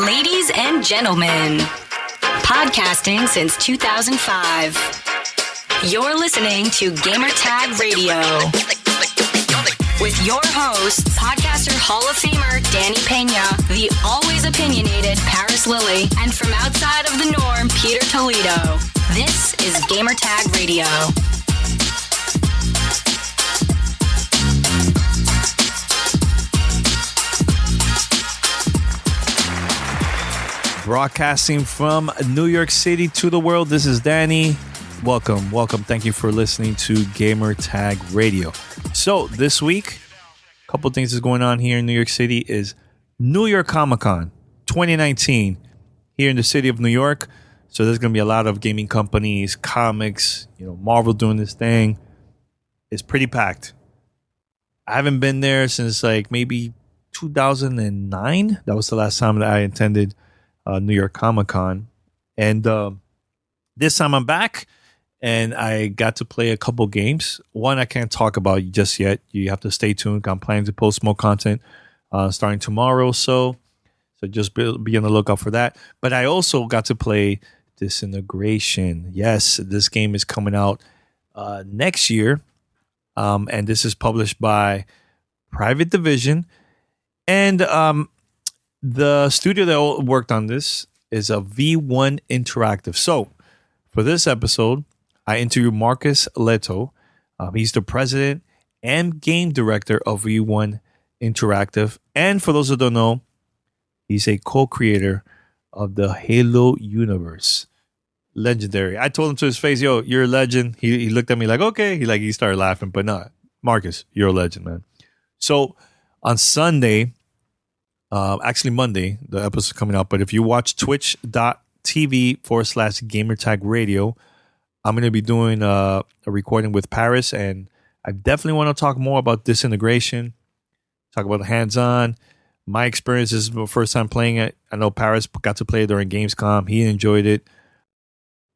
Ladies and gentlemen, podcasting since 2005. You're listening to Gamertag Radio with your host, podcaster Hall of Famer Danny Pena, the always opinionated Paris Lilly, and from outside of the norm, Peter Toledo. This is Gamertag Radio. Broadcasting from New York City to the world, this is Danny. Welcome. Thank you for listening to Gamertag Radio. So this week, a couple things is going on here in New York City is New York Comic Con 2019 here in the city of New York. So there's going to be a lot of gaming companies, comics, Marvel doing this thing. It's pretty packed. I haven't been there since like maybe 2009. That was the last time that I attended New York Comic Con, and this time I'm back, and I got to play a couple games. One I can't talk about just yet. You have to stay tuned. I'm planning to post more content starting tomorrow, so just be on the lookout for that. But I also got to play Disintegration. Yes, this game is coming out next year, and this is published by Private Division, and the studio that worked on this is a V1 Interactive. So, for this episode, I interviewed Marcus Lehto. He's the president and game director of V1 Interactive. And for those who don't know, he's a co-creator of the Halo universe. Legendary. I told him to his face, yo, you're a legend. He looked at me like, okay. He started laughing. But no, Marcus, you're a legend, man. So, on Sunday... actually Monday, the episode's coming out, but if you watch twitch.tv/gamertag radio, I'm going to be doing a recording with Paris, and I definitely want to talk more about Disintegration, talk about the hands-on, my experience. This is my first time playing it. I know Paris got to play it during Gamescom. He enjoyed it.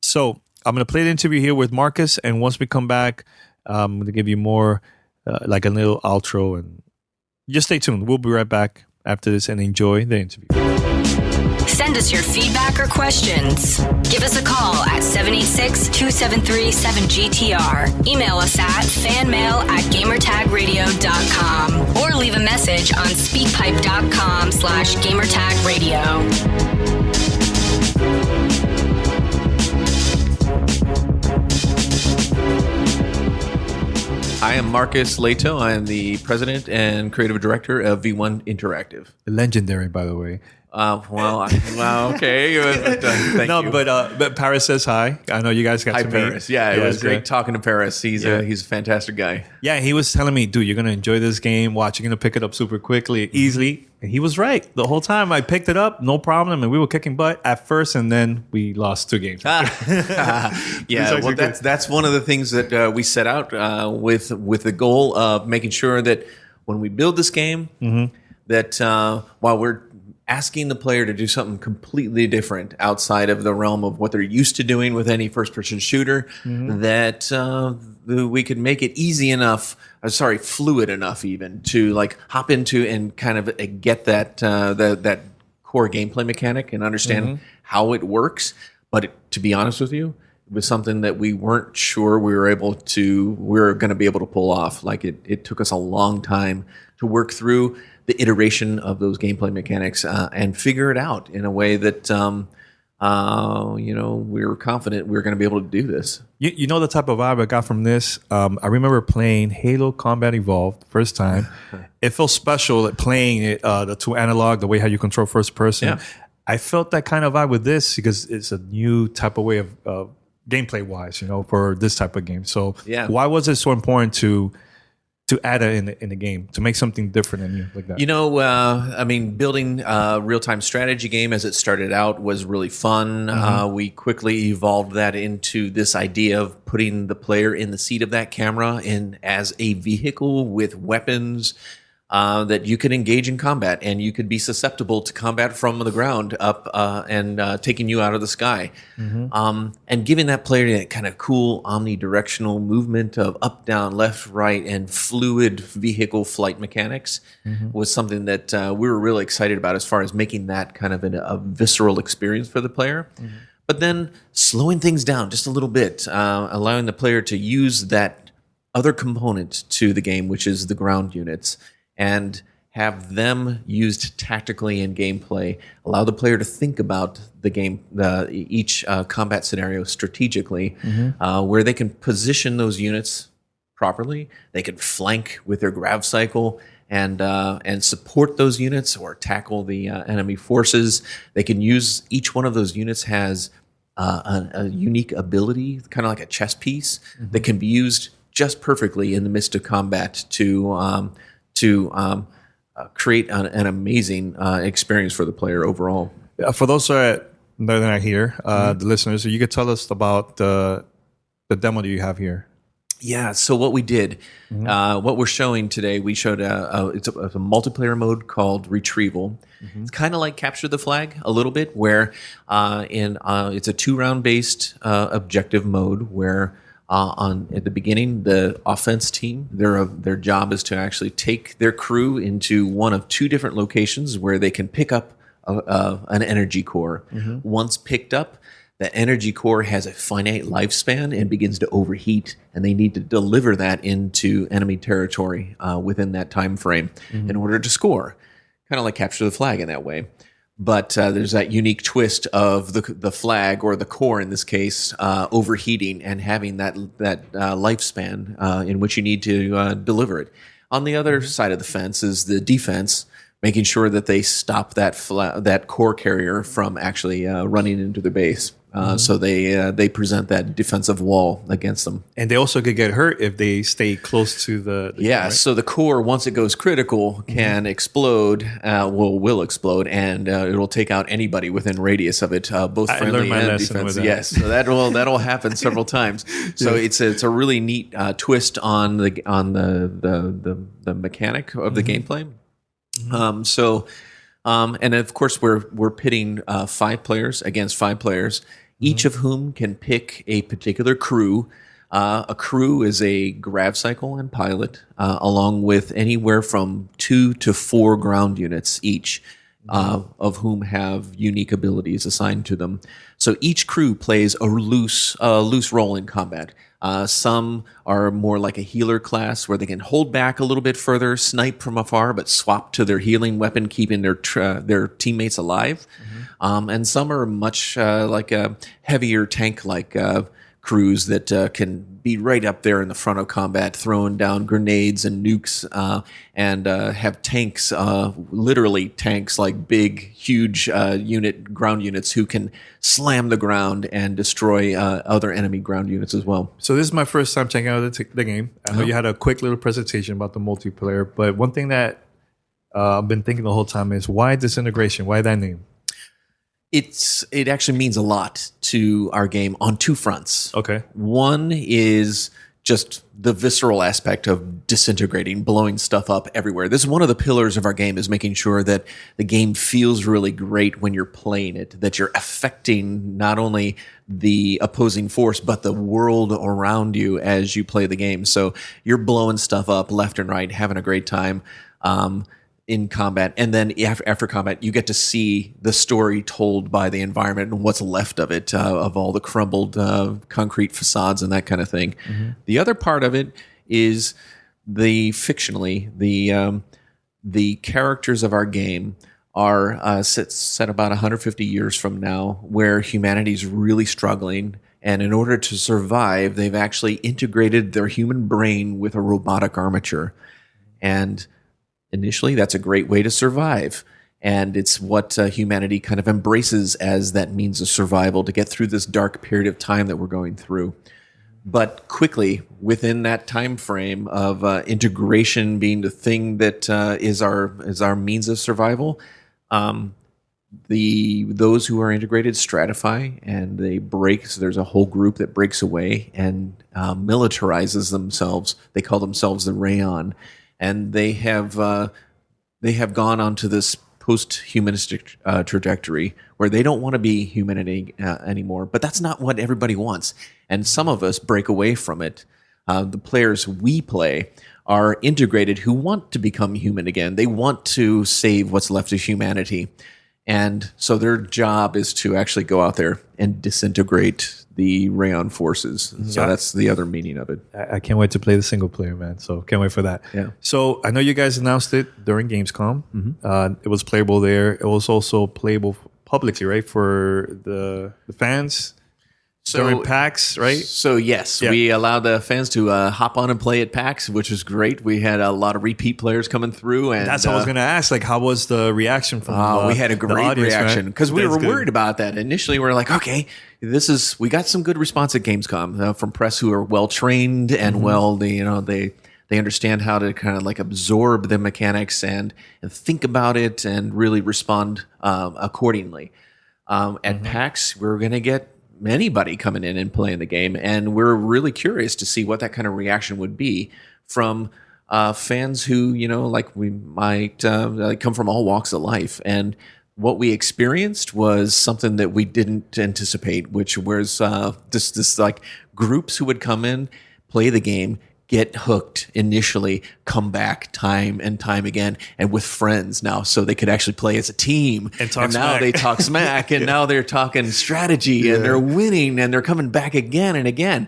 So I'm going to play the interview here with Marcus, and once we come back, I'm going to give you more like a little outro, and just stay tuned. We'll be right back after this and enjoy the interview. Send us your feedback or questions. Give us a call at 786-273-7GTR. Email us at fanmail@gamertagradio.com or leave a message on speakpipe.com/gamertagradio. I am Marcus Lehto. I am the president and creative director of V1 Interactive. Legendary, by the way. Okay. Thank you. But Paris says hi. I know you guys got hi, to Paris. meet. Yeah, it was great talking to Paris. He's a fantastic guy. Yeah, he was telling me, dude, you're going to enjoy this game. Watch, you're going to pick it up super quickly, easily. And he was right. The whole time I picked it up, no problem. And we were kicking butt at first, and then we lost 2 games. Yeah, well, that's one of the things that we set out with the goal of making sure that when we build this game, that while we're asking the player to do something completely different outside of the realm of what they're used to doing with any first-person shooter, that we could make it easy enough, fluid enough even, to like hop into and kind of get that that core gameplay mechanic and understand how it works. But to be honest with you, it was something that we weren't sure we were going to be able to pull off. Like it took us a long time to work through the iteration of those gameplay mechanics and figure it out in a way that we were confident we were going to be able to do this. You know the type of vibe I got from this? I remember playing Halo Combat Evolved first time. It felt special at playing it, the 2 analog, the way how you control first person. Yeah. I felt that kind of vibe with this because it's a new type of way of gameplay wise, for this type of game. So why was it so important to add it in the game, to make something different and new like that? Building a real-time strategy game as it started out was really fun. We quickly evolved that into this idea of putting the player in the seat of that camera and as a vehicle with weapons, that you could engage in combat, and you could be susceptible to combat from the ground up and taking you out of the sky. And giving that player that kind of cool omnidirectional movement of up, down, left, right, and fluid vehicle flight mechanics was something that we were really excited about as far as making that kind of a visceral experience for the player. But then slowing things down just a little bit, allowing the player to use that other component to the game, which is the ground units, and have them used tactically in gameplay. Allow the player to think about the game, each combat scenario strategically, where they can position those units properly. They can flank with their grav cycle and support those units or tackle the enemy forces. They can use each one of those units has a unique ability, kind of like a chess piece, that can be used just perfectly in the midst of combat to create an amazing experience for the player overall. For those that are not here, the listeners, you could tell us about the demo that you have here. Yeah, so what we did, what we're showing today, we showed it's a multiplayer mode called Retrieval. It's kind of like Capture the Flag a little bit, where it's a 2-round based objective mode where at the beginning, the offense team, their job is to actually take their crew into one of 2 different locations where they can pick up an energy core. Once picked up, that energy core has a finite lifespan and begins to overheat, and they need to deliver that into enemy territory within that time frame in order to score. Kind of like Capture the Flag in that way. But there's that unique twist of the flag, or the core in this case, overheating and having that lifespan in which you need to deliver it. On the other side of the fence is the defense, making sure that they stop that core carrier from actually running into the base. So they present that defensive wall against them. And they also could get hurt if they stay close to the yeah, right? So the core, once it goes critical, can explode, will explode, and it'll take out anybody within radius of it, both friendly and defensive. Yes, so that'll happen several times. So it's a really neat twist on the mechanic of the gameplay. And of course, we're pitting 5 players against 5 players, each of whom can pick a particular crew. A crew is a grav cycle and pilot, along with anywhere from 2 to 4 ground units each, of whom have unique abilities assigned to them. So each crew plays a loose role in combat. Some are more like a healer class, where they can hold back a little bit further, snipe from afar, but swap to their healing weapon, keeping their teammates alive. And some are much like a heavier tank-like crews that can be right up there in the front of combat, throwing down grenades and nukes, and have tanks, literally tanks, like big, huge ground units who can slam the ground and destroy other enemy ground units as well. So this is my first time checking out the game. I know you had a quick little presentation about the multiplayer, but one thing that I've been thinking the whole time is, why Disintegration? Why that name? It actually means a lot to our game on 2 fronts. Okay. One is just the visceral aspect of disintegrating, blowing stuff up everywhere. This is one of the pillars of our game, is making sure that the game feels really great when you're playing it, that you're affecting not only the opposing force, but the world around you as you play the game. So you're blowing stuff up left and right, having a great time. In combat, and then after combat, you get to see the story told by the environment and what's left of it, of all the crumbled concrete facades and that kind of thing. The other part of it is the characters of our game are set about 150 years from now, where humanity's really struggling, and in order to survive, they've actually integrated their human brain with a robotic armature. And initially, that's a great way to survive. And it's what humanity kind of embraces as that means of survival to get through this dark period of time that we're going through. But quickly, within that time frame of integration being the thing that is our means of survival, those who are integrated stratify, and they break. So there's a whole group that breaks away and militarizes themselves. They call themselves the Rayon. and they have gone onto this post-humanistic trajectory where they don't want to be human anymore. But that's not what everybody wants, and some of us break away from it. The players we play are integrated who want to become human again. They want to save what's left of humanity. And so their job is to actually go out there and disintegrate the Rayon forces. So that's the other meaning of it. I can't wait to play the single player, man. So can't wait for that. Yeah. So I know you guys announced it during Gamescom. It was playable there. It was also playable publicly, right, for the fans during PAX, right? So yes, we allowed the fans to hop on and play at PAX, which was great. We had a lot of repeat players coming through, and that's what I was going to ask. Like, how was the reaction from? We had a great reaction because we were worried about that initially. We were like, okay, we got some good response at Gamescom from press who are well trained and they understand how to kind of like absorb the mechanics and think about it and really respond accordingly. At PAX, we're going to get anybody coming in and playing the game, and we're really curious to see what that kind of reaction would be from fans who we might come from all walks of life. And what we experienced was something that we didn't anticipate, which was this like groups who would come in, play the game, get hooked initially, come back time and time again, and with friends now, so they could actually play as a team. And talk now smack. they talk smack, and now they're talking strategy, and they're winning, and they're coming back again and again.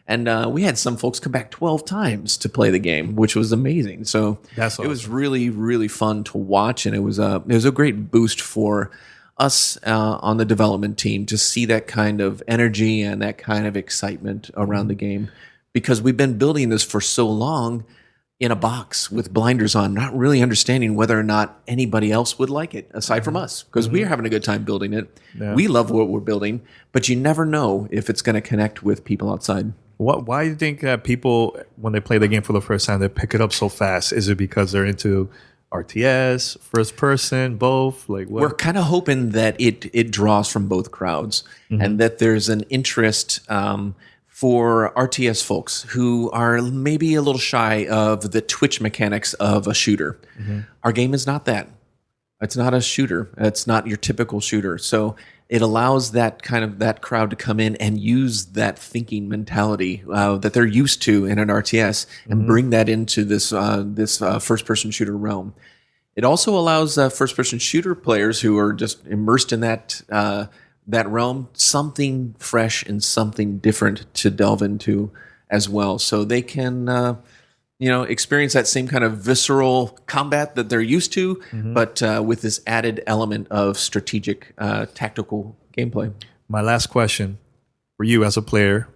And we had some folks come back 12 times to play the game, which was amazing. So That's awesome. It was really, really fun to watch, and it was a great boost for us on the development team to see that kind of energy and that kind of excitement around the game. Because we've been building this for so long in a box with blinders on, not really understanding whether or not anybody else would like it aside from us. Because we're having a good time building it. Yeah. We love what we're building, but you never know if it's going to connect with people outside. Why do you think that people, when they play the game for the first time, they pick it up so fast? Is it because they're into RTS, first person, both? Like, what? We're kind of hoping that it draws from both crowds, and that there's an interest for RTS folks who are maybe a little shy of the twitch mechanics of a shooter. Our game is not that. It's not a shooter. It's not your typical shooter. So it allows that crowd to come in and use that thinking mentality that they're used to in an RTS and bring that into this first-person shooter realm. It also allows first-person shooter players who are just immersed in that realm, something fresh and something different to delve into as well. So they can, experience that same kind of visceral combat that they're used to, but with this added element of strategic, tactical gameplay. My last question for you as a player,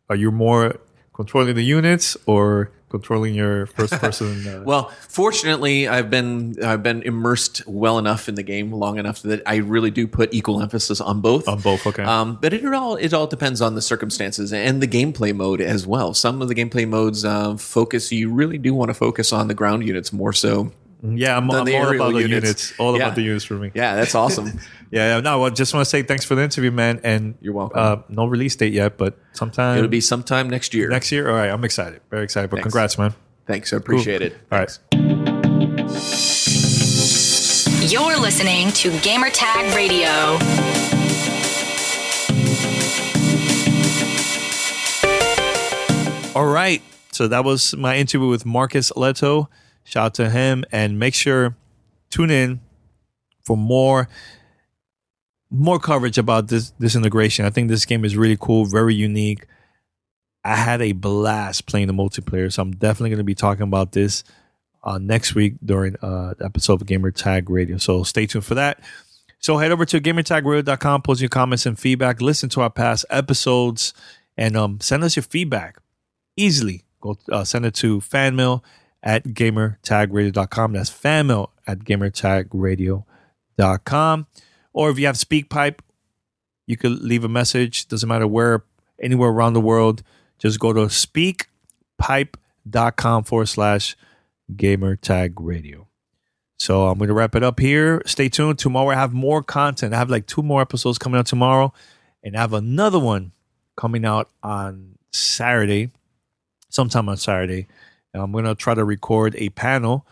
are you more controlling the units or controlling your first person? Well, fortunately, I've been immersed well enough in the game, long enough that I really do put equal emphasis on both. On both, okay. But it all depends on the circumstances and the gameplay mode as well. Some of the gameplay modes you really do want to focus on the ground units more so. Yeah, I'm all about the units. All about the units for me. Yeah, that's awesome. I just want to say thanks for the interview, man. And you're welcome. No release date yet, but it'll be sometime next year. Next year? All right, I'm excited. Very excited. But Congrats, man. Thanks. I appreciate it. All right. You're listening to Gamertag Radio. All right. So that was my interview with Marcus Lehto. Shout out to him, and make sure tune in for more coverage about this integration. I think this game is really cool, very unique. I had a blast playing the multiplayer, so I'm definitely going to be talking about this next week during the episode of Gamer Tag Radio. So stay tuned for that. So head over to gamertagradio.com, post your comments and feedback, listen to our past episodes, and send us your feedback easily. Go send it to fanmail@gamertagradio.com. That's fanmail@gamertagradio.com. Or if you have SpeakPipe, you could leave a message. Doesn't matter where, anywhere around the world. Just go to speakpipe.com/gamertagradio. So I'm going to wrap it up here. Stay tuned. Tomorrow I have more content. I have like 2 more episodes coming out tomorrow. And I have another one coming out on Saturday. Sometime on Saturday. I'm going to try to record a panel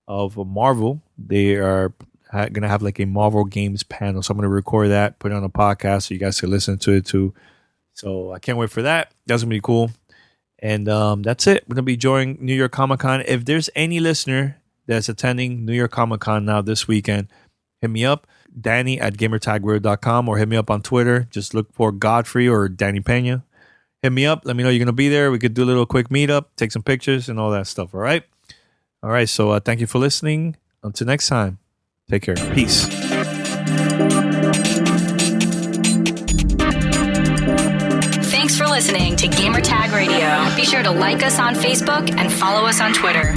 of Marvel. They are going to have like a Marvel Games panel. So I'm going to record that, put it on a podcast so you guys can listen to it too. So I can't wait for that. That's going to be cool. And that's it. We're going to be joining New York Comic Con. If there's any listener that's attending New York Comic Con now this weekend, hit me up, Danny@gamertagradio.com, or hit me up on Twitter. Just look for Godfrey or Danny Pena. Hit me up. Let me know you're going to be there. We could do a little quick meetup, take some pictures and all that stuff. All right. All right. So thank you for listening. Until next time, take care. Peace. Thanks for listening to Gamertag Radio. Be sure to like us on Facebook and follow us on Twitter.